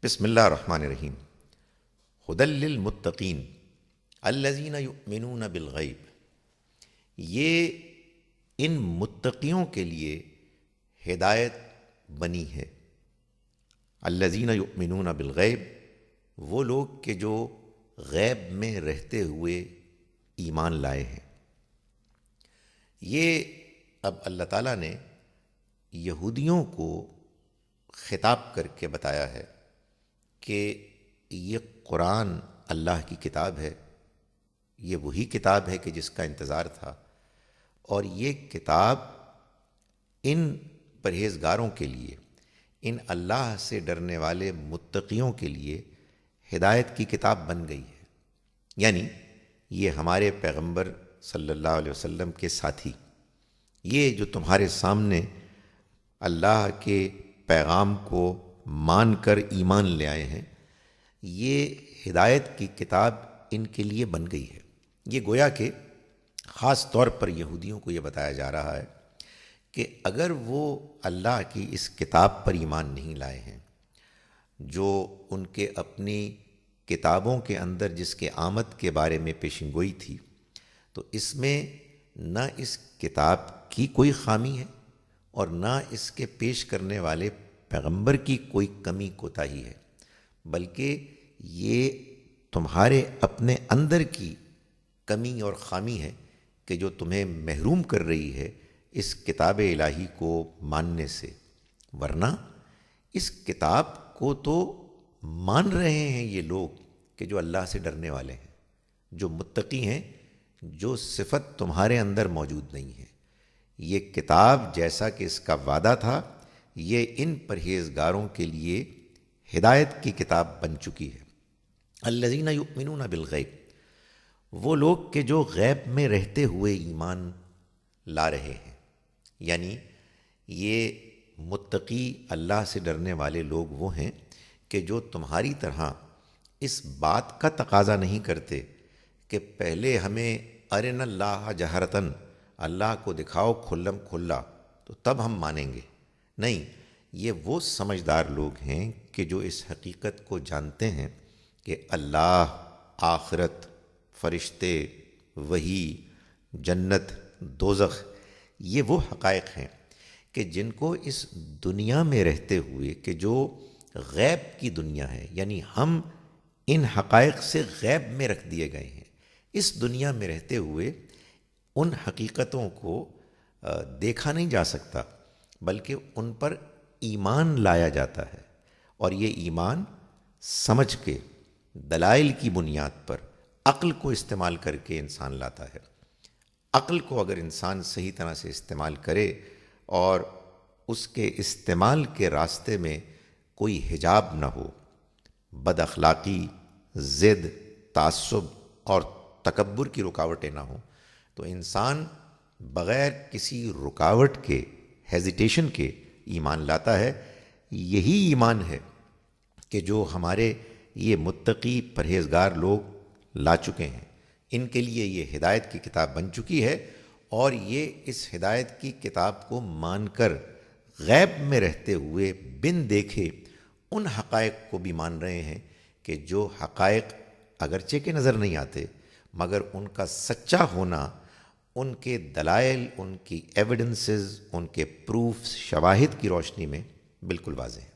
بسم اللہ الرحمن الرحیم۔ ہدی للمتقین الذین یؤمنون بالغیب، یہ ان متقیوں کے لیے ہدایت بنی ہے۔ الذین یؤمنون بالغیب، وہ لوگ کہ جو غیب میں رہتے ہوئے ایمان لائے ہیں۔ یہ اب اللہ تعالیٰ نے یہودیوں کو خطاب کر کے بتایا ہے کہ یہ قرآن اللہ کی کتاب ہے، یہ وہی کتاب ہے کہ جس کا انتظار تھا، اور یہ کتاب ان پرہیزگاروں کے لیے، ان اللہ سے ڈرنے والے متقیوں کے لیے ہدایت کی کتاب بن گئی ہے۔ یعنی یہ ہمارے پیغمبر صلی اللہ علیہ وسلم کے ساتھی، یہ جو تمہارے سامنے اللہ کے پیغام کو مان کر ایمان لے آئے ہیں، یہ ہدایت کی کتاب ان کے لیے بن گئی ہے۔ یہ گویا کہ خاص طور پر یہودیوں کو یہ بتایا جا رہا ہے کہ اگر وہ اللہ کی اس کتاب پر ایمان نہیں لائے ہیں، جو ان کے اپنی کتابوں کے اندر جس کے آمد کے بارے میں پیشن گوئی تھی، تو اس میں نہ اس کتاب کی کوئی خامی ہے اور نہ اس کے پیش کرنے والے پیغمبر کی کوئی کمی کوتاہی ہے، بلکہ یہ تمہارے اپنے اندر کی کمی اور خامی ہے کہ جو تمہیں محروم کر رہی ہے اس کتاب الہی کو ماننے سے۔ ورنہ اس کتاب کو تو مان رہے ہیں یہ لوگ کہ جو اللہ سے ڈرنے والے ہیں، جو متقی ہیں، جو صفت تمہارے اندر موجود نہیں ہے۔ یہ کتاب جیسا کہ اس کا وعدہ تھا، یہ ان پرہیزگاروں کے لیے ہدایت کی کتاب بن چکی ہے۔ الذین یؤمنون بالغیب، وہ لوگ کہ جو غیب میں رہتے ہوئے ایمان لا رہے ہیں۔ یعنی یہ متقی اللہ سے ڈرنے والے لوگ وہ ہیں کہ جو تمہاری طرح اس بات کا تقاضا نہیں کرتے کہ پہلے ہمیں ارنا اللہ جہرتاً، اللہ کو دکھاؤ کھلم کھلا تو تب ہم مانیں گے۔ نہیں، یہ وہ سمجھدار لوگ ہیں کہ جو اس حقیقت کو جانتے ہیں کہ اللہ، آخرت، فرشتے، وحی، جنت، دوزخ، یہ وہ حقائق ہیں کہ جن کو اس دنیا میں رہتے ہوئے کہ جو غیب کی دنیا ہے، یعنی ہم ان حقائق سے غیب میں رکھ دیے گئے ہیں، اس دنیا میں رہتے ہوئے ان حقیقتوں کو دیکھا نہیں جا سکتا، بلکہ ان پر ایمان لایا جاتا ہے، اور یہ ایمان سمجھ کے دلائل کی بنیاد پر عقل کو استعمال کر کے انسان لاتا ہے۔ عقل کو اگر انسان صحیح طرح سے استعمال کرے اور اس کے استعمال کے راستے میں کوئی حجاب نہ ہو، بد اخلاقی، ضد، تعصب اور تکبر کی رکاوٹیں نہ ہوں، تو انسان بغیر کسی رکاوٹ کے، ہیزیٹیشن کے ایمان لاتا ہے۔ یہی ایمان ہے کہ جو ہمارے یہ متقی پرہیزگار لوگ لا چکے ہیں، ان کے لیے یہ ہدایت کی کتاب بن چکی ہے، اور یہ اس ہدایت کی کتاب کو مان کر غیب میں رہتے ہوئے بن دیکھے ان حقائق کو بھی مان رہے ہیں کہ جو حقائق اگرچہ کے نظر نہیں آتے، مگر ان کا سچا ہونا ان کے دلائل، ان کی ایویڈنسز، ان کے پروفز، شواہد کی روشنی میں بالکل واضح ہے۔